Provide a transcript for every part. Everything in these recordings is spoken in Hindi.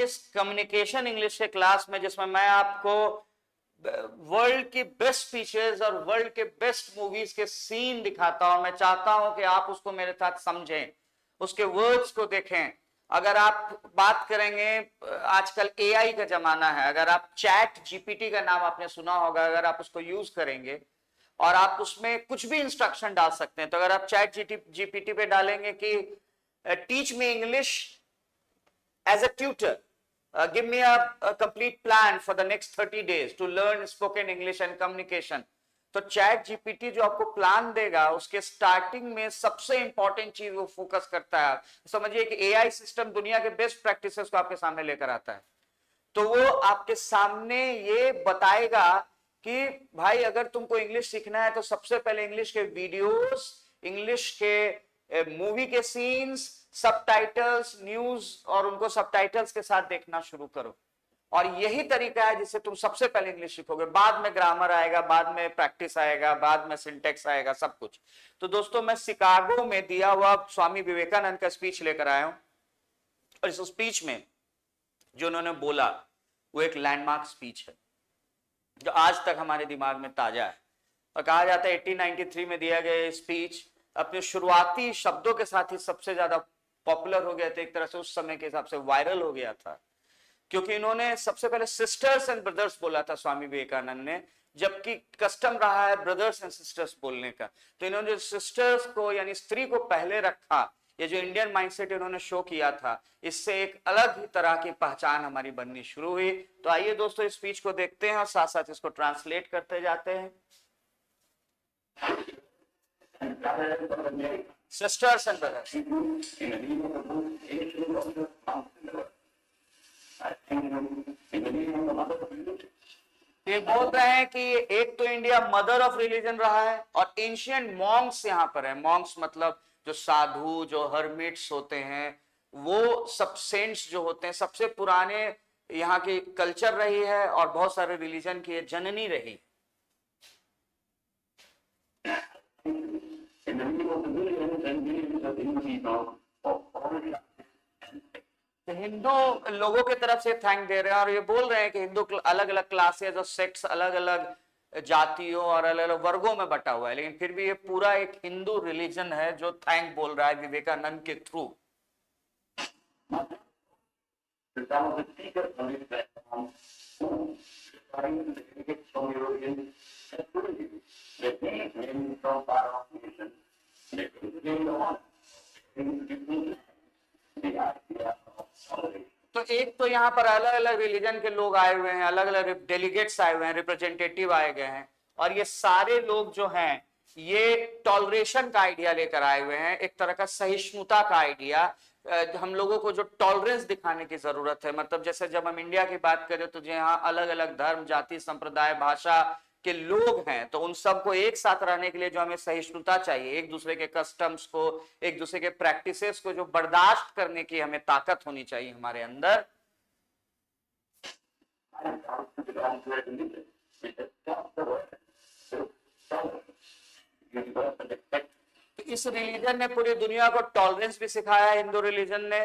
इस कम्युनिकेशन इंग्लिश के क्लास में, जिसमें मैं आपको वर्ल्ड की बेस्ट स्पीचेस और वर्ल्ड के बेस्ट मूवीज के सीन दिखाता हूं। मैं चाहता हूं कि आप उसको मेरे साथ समझें, उसके वर्ड्स को देखें। अगर आप बात करेंगे, आजकल एआई का जमाना है, अगर आप चैट जीपीटी का नाम आपने सुना होगा, अगर आप उसको यूज करेंगे और आप उसमें कुछ भी इंस्ट्रक्शन डाल सकते हैं, तो अगर आप चैट जीपीटी पे डालेंगे कि teach me English as a tutor, give me a complete plan for the next 30 days to learn spoken English and communication, तो चैट जीपीटी जो आपको प्लान देगा, उसके स्टार्टिंग में सबसे इंपॉर्टेंट चीज वो फोकस करता है। समझिए कि एआई सिस्टम दुनिया के बेस्ट प्रैक्टिसेस को आपके सामने लेकर आता है। तो वो आपके सामने ये बताएगा कि भाई अगर तुमको इंग्लिश सीखना है तो सबसे पहले इंग्लिश के वीडियोस, इंग्लिश के मूवी के सीन्स, सबटाइटल्स, न्यूज और उनको सबटाइटल्स के साथ देखना शुरू करो। और यही तरीका है जिससे तुम सबसे पहले इंग्लिश सीखोगे। बाद में ग्रामर आएगा, बाद में प्रैक्टिस आएगा, बाद में सिंटेक्स आएगा, सब कुछ। तो दोस्तों, मैं शिकागो में दिया हुआ स्वामी विवेकानंद का स्पीच लेकर आया हूं, और इस स्पीच में जो उन्होंने बोला वो एक लैंडमार्क स्पीच है जो आज तक हमारे दिमाग में ताजा है। और कहा जाता है 1893 में दिया गया स्पीच अपने शुरुआती शब्दों के साथ ही सबसे ज्यादा पॉपुलर हो गया था, एक तरह से उस समय के हिसाब से वायरल हो गया था, क्योंकि इन्होंने सबसे पहले सिस्टर्स एंड ब्रदर्स बोला था स्वामी विवेकानंद ने, जबकि कस्टम रहा है ब्रदर्स एंड सिस्टर्स बोलने का। तो इन्होंने जो सिस्टर्स को यानी स्त्री को पहले रखा, ये जो इंडियन माइंडसेट इन्होंने शो किया था, इससे एक अलग ही तरह की पहचान हमारी बननी शुरू हुई। तो आइए दोस्तों, इस स्पीच को देखते हैं और साथ साथ इसको ट्रांसलेट करते जाते हैं। सिस्टर्स एंड ब्रदर्स, ये बोल रहे हैं कि एक तो इंडिया मदर ऑफ रिलीजन रहा है, और एंशियंट मॉन्क्स यहाँ पर है। मॉन्क्स मतलब जो साधु, जो हर्मिट्स होते हैं, वो सब सेंट्स जो होते हैं, सबसे पुराने यहाँ की कल्चर रही है और बहुत सारे रिलीजन की जननी रही। हिंदू लोगों की तरफ से थैंक दे रहे हैं, और ये बोल रहे हैं कि हिंदू अलग अलग क्लासेस और सेक्ट्स, अलग अलग जातियों और अलग अलग वर्गों में बटा हुआ है, लेकिन फिर भी ये पूरा एक हिंदू रिलीजन है जो थैंक बोल रहा है विवेकानंद के थ्रू। तो एक तो यहाँ पर अलग अलग रिलीजन के लोग आए हुए हैं, अलग अलग डेलीगेट्स आए हुए हैं, रिप्रेजेंटेटिव आए गए हैं, और ये सारे लोग जो हैं ये टॉलरेशन का आइडिया लेकर आए हुए हैं, एक तरह का सहिष्णुता का आइडिया। हम लोगों को जो टॉलरेंस दिखाने की जरूरत है, मतलब जैसे जब हम इंडिया की बात करें तो यहाँ अलग अलग धर्म, जाति, संप्रदाय, भाषा के लोग हैं, तो उन सबको एक साथ रहने के लिए जो हमें सहिष्णुता चाहिए, एक दूसरे के कस्टम्स को, एक दूसरे के प्रैक्टिसेस को जो बर्दाश्त करने की हमें ताकत होनी चाहिए हमारे अंदर। तो इस रिलीजन ने पूरी दुनिया को टॉलरेंस भी सिखाया, हिंदू रिलीजन ने,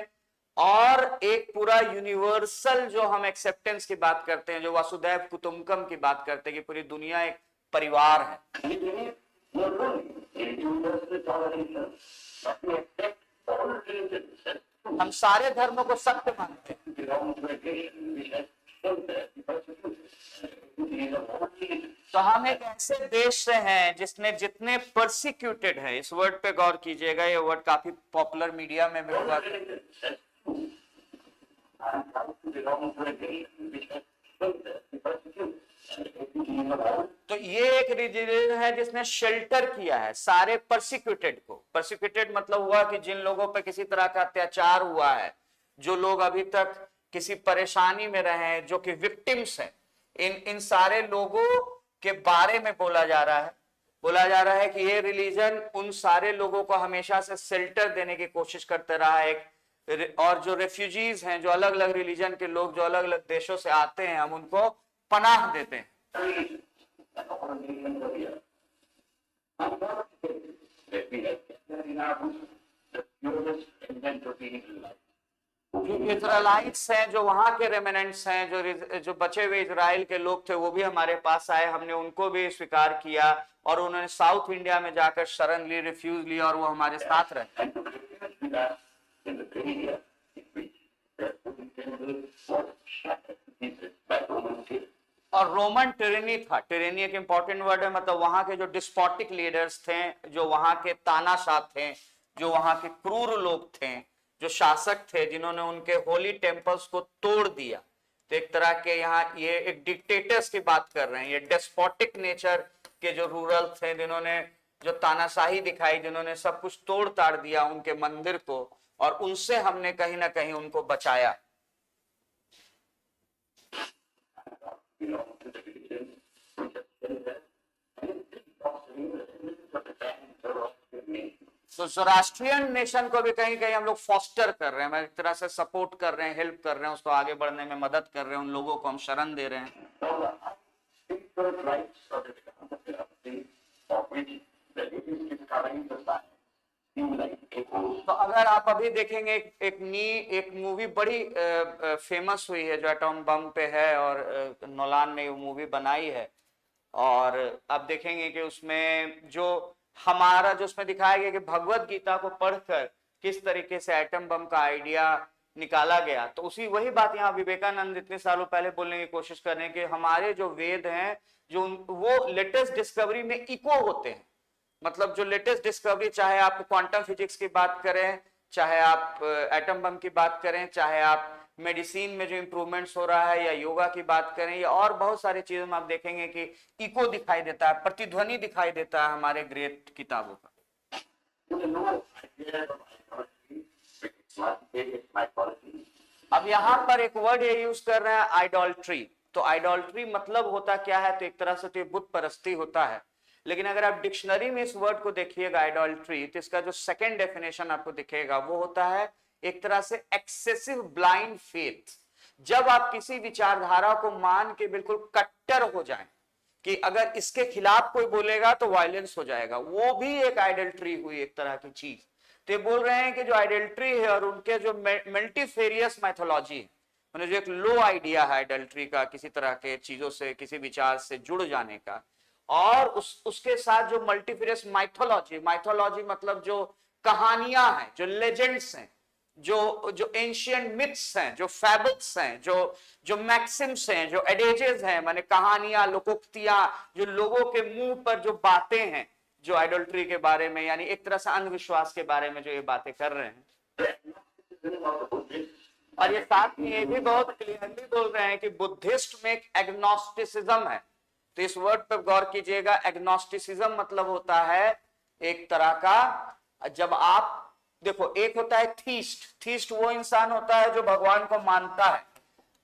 और एक पूरा यूनिवर्सल जो हम एक्सेप्टेंस की बात करते हैं, जो वासुदैव कुटुंबकम की बात करते हैं कि पूरी दुनिया एक परिवार है। हम सारे धर्मों को सत्य मानते हैं। तो हम एक ऐसे देश से हैं जिसने जितने परसिक्यूटेड है, इस वर्ड पे गौर कीजिएगा, ये वर्ड काफी पॉपुलर मीडिया में मिलता है। तो ये एक रिलीजन है जिसने शेल्टर किया है सारे परसिक्यूटेड को। परसिक्यूटेड मतलब हुआ कि जिन लोगों पर किसी तरह का अत्याचार हुआ है, जो लोग अभी तक किसी परेशानी में रहे हैं, जो कि विक्टिम्स हैं, इन सारे लोगों के बारे में बोला जा रहा है कि ये रिलीजन उन सारे लोगों को हमेशा से शेल्टर देने की कोशिश करते रहा है। और जो रेफ्यूजीज हैं, जो अलग अलग रिलीजन के लोग जो अलग अलग देशों से आते हैं, हम उनको पनाह देते हैं। जो इजराइलाइट्स हैं, जो वहां के रेमिनेंट्स हैं, जो बचे हुए इजराइल के लोग थे, वो भी हमारे पास आए, हमने उनको भी स्वीकार किया और उन्होंने साउथ इंडिया में जाकर शरण ली, रिफ्यूज लिया और वो हमारे साथ रहते हैं। और रोमन टिरेनी था, टिरेनी एक इंपॉर्टेंट वर्ड है, मतलब वहां के जो डिस्पोटिक लीडर्स थे, जो वहां के तानाशाह थे, जो वहां के क्रूर लोग थे, जो शासक थे, जिन्होंने उनके होली टेम्पल्स को तोड़ दिया। तो एक तरह के यहाँ ये एक डिक्टेटर्स की बात कर रहे हैं, ये डेस्पोटिक नेचर के जो रूरल थे, जिन्होंने जो तानाशाही दिखाई, जिन्होंने सब कुछ तोड़ ताड़ दिया उनके मंदिर को, और उनसे हमने कहीं ना कहीं उनको बचाया। तो जोरास्ट्रियन नेशन को भी कहीं कहीं हम लोग फॉस्टर कर रहे हैं, एक तरह से सपोर्ट कर रहे हैं, हेल्प कर रहे हैं, उसको आगे बढ़ने में मदद कर रहे हैं, उन लोगों को हम शरण दे रहे हैं। तो अगर आप अभी देखेंगे एक मूवी बड़ी फेमस हुई है जो एटॉम बम पे है, और नोलान ने वो मूवी बनाई है, और आप देखेंगे कि उसमें जो हमारा जो उसमें दिखाया गया कि भगवत गीता को पढ़कर किस तरीके से एटम बम का आइडिया निकाला गया, तो उसी वही बात यहाँ विवेकानंद इतने सालों पहले बोलने की कोशिश कर रहे हैं कि हमारे जो वेद हैं, जो वो लेटेस्ट डिस्कवरी में इको होते हैं। मतलब जो लेटेस्ट डिस्कवरी, चाहे आप क्वांटम फिजिक्स की बात करें, चाहे आप एटम बम की बात करें, चाहे आप मेडिसिन में जो इंप्रूवमेंट्स हो रहा है, या योगा की बात करें, या और बहुत सारी चीजों में आप देखेंगे कि इको दिखाई देता है, प्रतिध्वनि दिखाई देता है हमारे ग्रेट किताबों का। अब यहाँ पर एक वर्ड ये यूज कर रहे हैं, आइडोल्ट्री। तो आइडोल्ट्री मतलब होता क्या है? तो एक तरह से तो ये बुत परस्ती होता है, लेकिन अगर आप डिक्शनरी में इस वर्ड को देखिएगा आइडोल्ट्री, तो इसका जो सेकंड डेफिनेशन आपको दिखेगा वो होता है एक तरह से एक्सेसिव ब्लाइंड फेथ। जब आप किसी विचारधारा को मान के बिल्कुल कट्टर हो जाएं कि अगर इसके खिलाफ कोई बोलेगा तो वायलेंस हो जाएगा, वो भी एक आइडल्ट्री हुई, एक तरह की चीज। तो ये बोल रहे हैं कि जो आइडल्ट्री है और उनके जो मल्टीफेरियस मैथोलॉजी है, मतलब जो एक लो आइडिया है आइडल्ट्री का, किसी तरह के चीजों से, किसी विचार से जुड़ जाने का, और उसके साथ जो मल्टीफेरियस माइथोलॉजी, माइथोलॉजी मतलब जो कहानियां हैं, जो लेजेंड्स हैं, जो एंशियंट मिथ्स हैं, जो फैबल्स हैं, जो मैक्सिम्स हैं, जो एडेजेस हैं, माने कहानियां, लोकोक्तियां, जो लोगों के मुंह पर जो बातें हैं, जो आइडोल्ट्री के बारे में, यानी एक तरह से अंधविश्वास के बारे में जो ये बातें कर रहे हैं। और ये साथ में ये भी बहुत क्लियरली बोल रहे हैं कि बुद्धिस्ट में एक एग्नोस्टिसिज्म है। तो इस वर्ड पर गौर कीजिएगा, एग्नोस्टिसिज्म मतलब होता है एक तरह का, जब आप देखो, एक होता है थीस्ट, थीस्ट वो इंसान होता है जो भगवान को मानता है,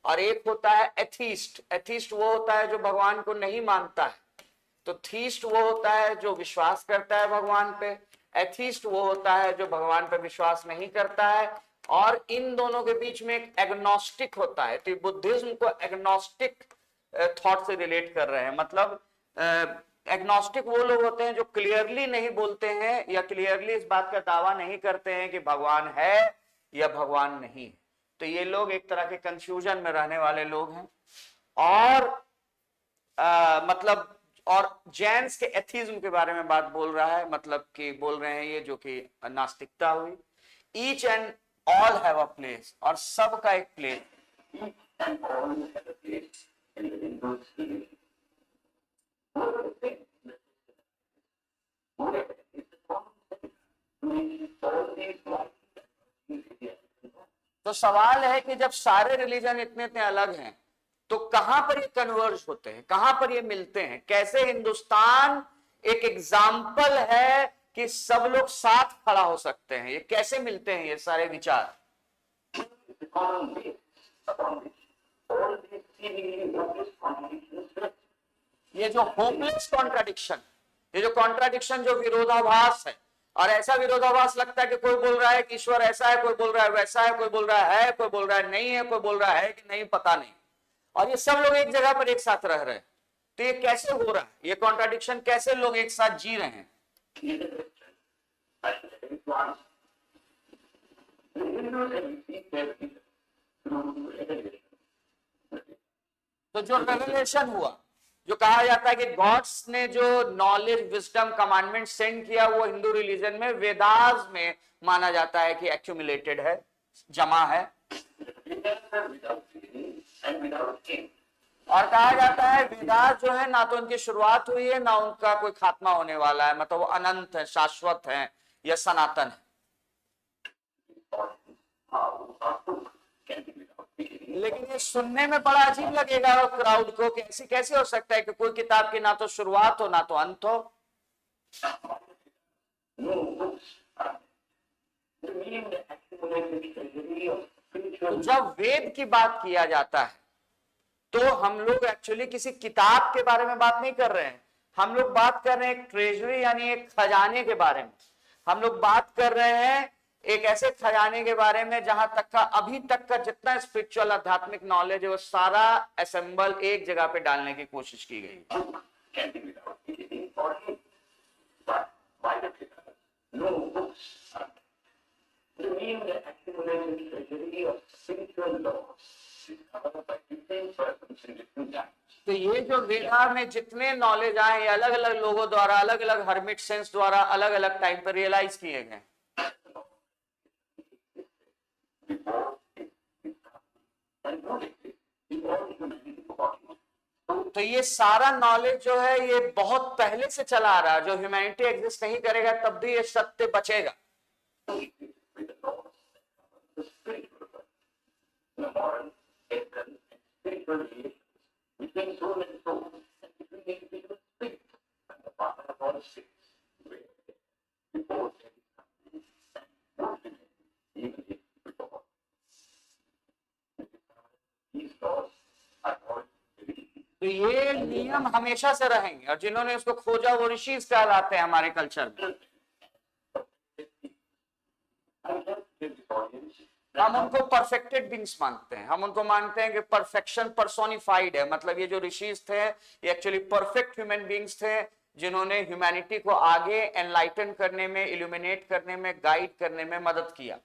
और एक होता है एथीस्ट, एथीस्ट वो होता है जो भगवान को नहीं मानता है। तो थीस्ट वो होता है जो विश्वास करता है भगवान पे, एथीस्ट वो होता है जो भगवान पे विश्वास नहीं करता है, और इन दोनों के बीच में एक एग्नोस्टिक होता है। तो बुद्धिज्म को एग्नोस्टिक थॉट से रिलेट कर रहे हैं, मतलब एग्नोस्टिक वो लोग होते हैं जो क्लियरली नहीं बोलते हैं, या क्लियरली इस बात का दावा नहीं करते हैं कि भगवान है या भगवान नहीं है। तो ये लोग एक तरह के कंफ्यूजन में रहने वाले लोग हैं। और मतलब, और जैन्स के एथीज्म के बारे में बात बोल रहा है, मतलब कि बोल रहे हैं ये जो कि नास्तिकता हुई। Each and all have a place, और सब का एक प्लेस। तो सवाल है कि जब सारे रिलीजन इतने इतने अलग हैं, तो कहां पर ये कन्वर्ज होते हैं, कहां पर ये मिलते हैं? कैसे हिंदुस्तान एक एग्जाम्पल है कि सब लोग साथ खड़ा हो सकते हैं? ये कैसे मिलते हैं ये सारे विचार? ये जो होपलेस कॉन्ट्राडिक्शन, ये जो कॉन्ट्राडिक्शन, जो विरोधाभास है, और ऐसा विरोधाभास लगता है कि कोई बोल रहा है कि ईश्वर ऐसा है, कोई बोल रहा है वैसा है, कोई बोल रहा है, कोई बोल रहा है नहीं है, कोई बोल रहा है कि नहीं, पता नहीं, और ये सब लोग एक जगह पर एक साथ रह रहे हैं। तो ये कैसे हो रहा है? ये कॉन्ट्राडिक्शन कैसे लोग एक साथ जी रहे हैं? तो जो रेवलेशन हुआ, जो कहा जाता है कि गॉड्स ने जो नॉलेज, विजडम, कमांडमेंट सेंड किया, वो हिंदू रिलीजन में वेदास में माना जाता है कि एक्यूमुलेटेड है, जमा है। और कहा जाता है वेदास जो है ना तो उनकी शुरुआत हुई है ना उनका कोई खात्मा होने वाला है, मतलब वो अनंत है, शाश्वत है या सनातन है। लेकिन ये सुनने में बड़ा अजीब लगेगा क्राउड को कि ऐसी कैसे हो सकता है कि कोई किताब की ना तो शुरुआत हो ना तो अंत हो। तो जब वेद की बात किया जाता है तो हम लोग एक्चुअली किसी किताब के बारे में बात नहीं कर रहे हैं, हम लोग बात कर रहे हैं एक ट्रेजरी यानी एक खजाने के बारे में। हम लोग बात कर रहे हैं एक ऐसे खजाने के बारे में जहां तक का अभी तक का जितना स्पिरिचुअल आध्यात्मिक नॉलेज है वो सारा असेंबल एक जगह पे डालने की कोशिश की गई। तो ये जो वेदा में जितने नॉलेज आए ये अलग अलग लोगों द्वारा, अलग अलग हर्मिट सेंस द्वारा अलग अलग टाइम पर रियलाइज किए गए। तो ये सारा नॉलेज जो है ये बहुत पहले से चला आ रहा है, जो ह्यूमैनिटी एग्जिस्ट नहीं करेगा तब भी ये सत्य बचेगा। तो ये नियम हमेशा से रहेंगे और जिन्होंने इसको खोजा वो ऋषिज कहलाते हैं हमारे कल्चर में। हम उनको परफेक्टेड बींग्स मानते हैं, हम उनको मानते हैं कि परफेक्शन पर्सोनिफाइड है, मतलब ये जो ऋषिज थे ये एक्चुअली परफेक्ट ह्यूमन बींग्स थे जिन्होंने ह्यूमैनिटी को आगे एनलाइटन करने में, इल्यूमिनेट करने में, गाइड करने में मदद किया।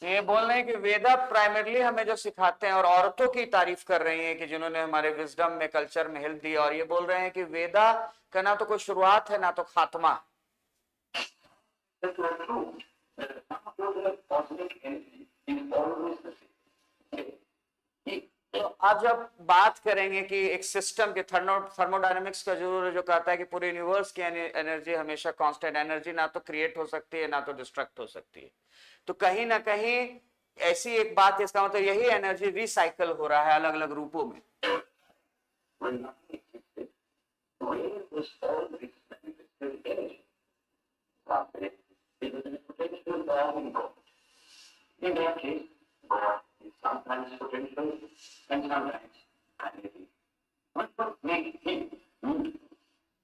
ये बोल रहे हैं कि वेदा प्राइमरली हमें जो सिखाते हैं, और औरतों की तारीफ कर रही हैं कि जिन्होंने हमारे विजडम में, कल्चर में हेल्प दी, और ये बोल रहे हैं कि वेदा का ना तो कोई शुरुआत है ना तो खात्मा। तो आप जब बात करेंगे कि एक सिस्टम के थर्मोडायनेमिक्स का जो कहता है कि पूरे यूनिवर्स की एनर्जी हमेशा कांस्टेंट एनर्जी ना तो क्रिएट हो सकती है ना तो डिस्ट्रक्ट हो सकती है, तो कहीं ना कहीं ऐसी एक बात, इसका मतलब यही एनर्जी रिसाइकल हो रहा है अलग अलग रूपों में।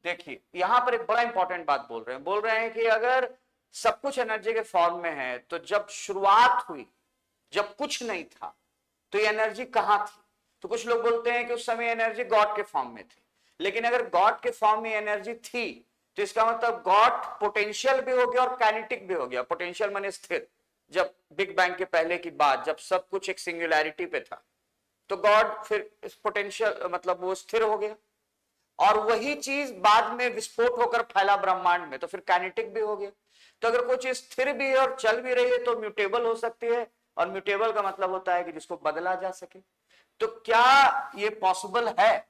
देखिए यहां पर एक बड़ा इंपॉर्टेंट बात बोल रहे हैं कि अगर सब कुछ एनर्जी के फॉर्म में है तो जब शुरुआत हुई, जब कुछ नहीं था, तो ये एनर्जी कहां थी? तो कुछ लोग बोलते हैं कि उस समय एनर्जी गॉड के फॉर्म में थी, लेकिन अगर गॉड के फॉर्म में एनर्जी थी तो इसका मतलब गॉड पोटेंशियल भी हो गया और काइनेटिक भी हो गया। पोटेंशियल माने स्थिर, जब बिग बैंग के पहले की बात, जब सब कुछ एक सिंगुलैरिटी पे था, तो गॉड फिर इस पोटेंशियल मतलब वो स्थिर हो गया, और वही चीज बाद में विस्फोट होकर फैला ब्रह्मांड में, तो फिर काइनेटिक भी हो गया। तो अगर कोई चीज स्थिर भी है और चल भी रही है तो म्यूटेबल हो सकती है, और म्यूटेबल का मतलब होता है कि जिसको बदला जा सके। तो क्या ये पॉसिबल है?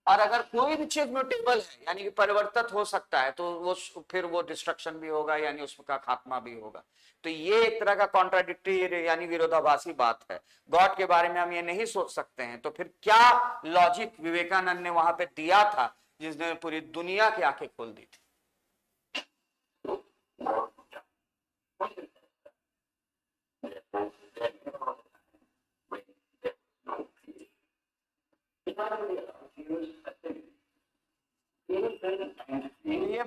और अगर कोई भी चीज म्यूटेबल है यानी कि परिवर्तित हो सकता है, तो वो फिर वो डिस्ट्रक्शन भी होगा यानी उसका खात्मा भी होगा। तो ये एक तरह का कॉन्ट्राडिक्टरी यानी विरोधाभासी बात है। गॉड के बारे में हम ये नहीं सोच सकते हैं, तो फिर क्या लॉजिक विवेकानंद ने वहां पे दिया था जिसने पूरी दुनिया की आंखें खोल दी थी?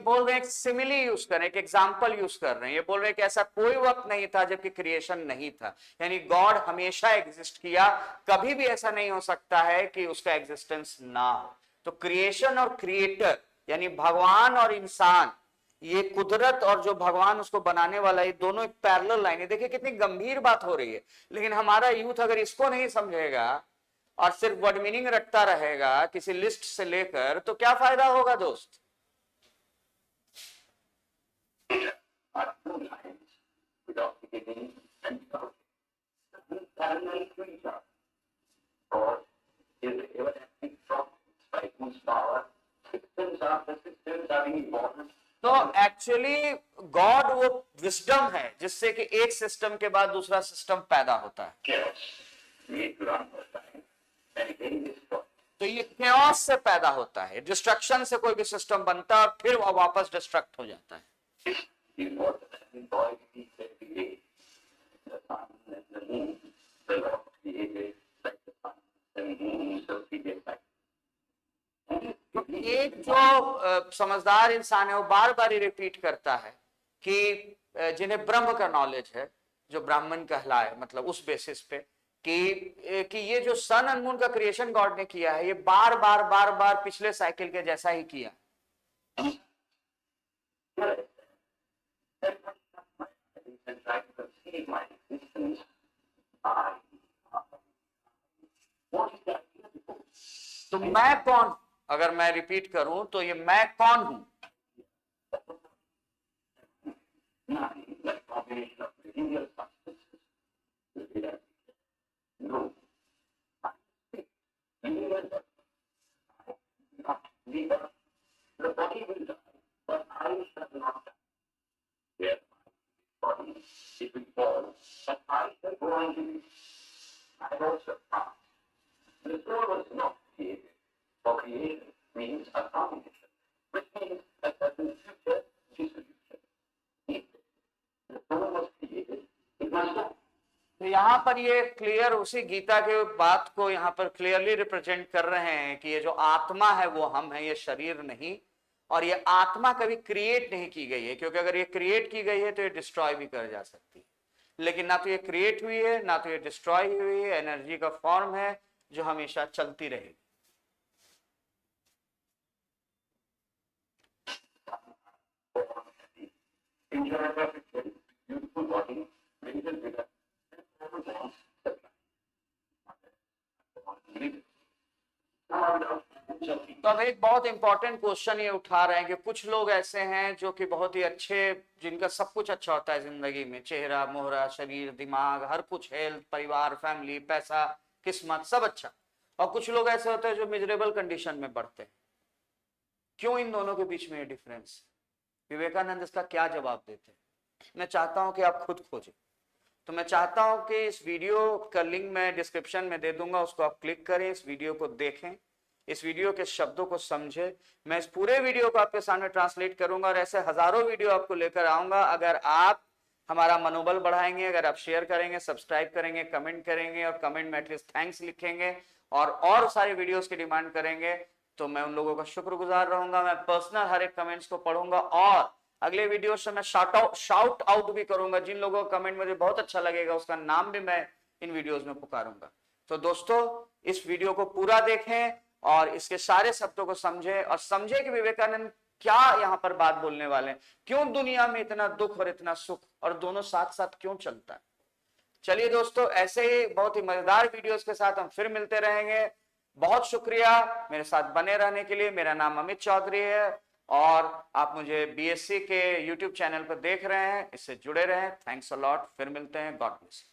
बोल रहे हैं, एक सिमिली यूज कर रहे हैं, एक एग्जाम्पल यूज कर रहे हैं। ये बोल रहे हैं कि ऐसा कोई वक्त नहीं था जबकि क्रिएशन नहीं था, यानी गॉड हमेशा एग्जिस्ट किया, कभी भी ऐसा नहीं हो सकता है कि उसका एग्जिस्टेंस ना हो। तो क्रिएशन और क्रिएटर यानी भगवान और इंसान, ये कुदरत और जो भगवान उसको बनाने वाला, ये दोनों एक पैरेलल लाइन है। देखिए कितनी गंभीर बात हो रही है, लेकिन हमारा यूथ अगर इसको नहीं समझेगा और सिर्फ वर्ड मीनिंग रटता रहेगा किसी लिस्ट से लेकर, तो क्या फायदा होगा दोस्त? तो एक्चुअली गॉड वो विजडम है जिससे कि एक सिस्टम के बाद दूसरा सिस्टम पैदा होता है। तो ये chaos से पैदा होता है, डिस्ट्रक्शन से कोई भी सिस्टम बनता है और फिर वो वापस डिस्ट्रक्ट हो जाता है। एक जो समझदार इंसान है वो बार बार ही रिपीट करता है कि जिन्हें ब्रह्म का नॉलेज है, जो ब्राह्मण कहलाए, मतलब उस बेसिस पे कि ये जो सन एंड मून का क्रिएशन गॉड ने किया है, ये बार बार पिछले साइकिल के जैसा ही किया। तो मैं कौन, अगर मैं रिपीट करूं तो ये मैं कौन हूं? तो यहाँ पर ये क्लियर उसी गीता के बात को यहाँ पर क्लियरली रिप्रेजेंट कर रहे हैं कि ये जो आत्मा है वो हम है, ये शरीर नहीं। और ये आत्मा कभी क्रिएट नहीं की गई है, क्योंकि अगर ये क्रिएट की गई है तो ये डिस्ट्रॉय भी कर जा सकती है, लेकिन ना तो ये क्रिएट हुई है ना तो ये डिस्ट्रॉय हुई है, एनर्जी का फॉर्म है जो हमेशा चलती रहेगी। तो अब एक बहुत इंपॉर्टेंट क्वेश्चन ये उठा रहे हैं कि कुछ लोग ऐसे हैं जो कि बहुत ही अच्छे, जिनका सब कुछ अच्छा होता है जिंदगी में, चेहरा मोहरा, शरीर, दिमाग, हर कुछ, हेल्थ, परिवार, फैमिली, पैसा, किस्मत, सब अच्छा। और कुछ लोग ऐसे होते हैं जो मिजरेबल कंडीशन में बढ़ते हैं। क्यों इन दोनों के बीच में ये डिफरेंस? विवेकानंद इसका क्या जवाब देते हैं? मैं चाहता हूं कि आप खुद खोजें। तो मैं चाहता हूं कि इस वीडियो का लिंक मैं डिस्क्रिप्शन में दे दूंगा, उसको आप क्लिक करें, इस वीडियो को देखें, इस वीडियो के शब्दों को समझे। मैं इस पूरे वीडियो को आपके सामने ट्रांसलेट करूंगा और ऐसे हजारों वीडियो आपको लेकर आऊंगा। अगर आप हमारा मनोबल बढ़ाएंगे, अगर आप शेयर करेंगे, सब्सक्राइब करेंगे, कमेंट करेंगे और कमेंट में एटलीस्ट थैंक्स लिखेंगे और सारे वीडियोस की डिमांड करेंगे, तो मैं उन लोगों का शुक्रगुजार रहूंगा। मैं पर्सनल हर एक कमेंट्स को पढ़ूंगा और अगले वीडियो से मैं शाउट आउट भी करूंगा। जिन लोगों का कमेंट मुझे बहुत अच्छा लगेगा उसका नाम भी मैं इन वीडियोस में पुकारूंगा। तो दोस्तों इस वीडियो को पूरा देखें और इसके सारे शब्दों को समझें और समझें कि विवेकानंद क्या यहाँ पर बात बोलने वाले हैं, क्यों दुनिया में इतना दुख और इतना सुख और दोनों साथ साथ क्यों चलता है। चलिए दोस्तों, ऐसे ही बहुत ही मजेदार वीडियोस के साथ हम फिर मिलते रहेंगे। बहुत शुक्रिया मेरे साथ बने रहने के लिए। मेरा नाम अमित चौधरी है और आप मुझे बीएससी के यूट्यूब चैनल पर देख रहे हैं, इससे जुड़े रहें। थैंक्स अ लॉट, फिर मिलते हैं। God bless.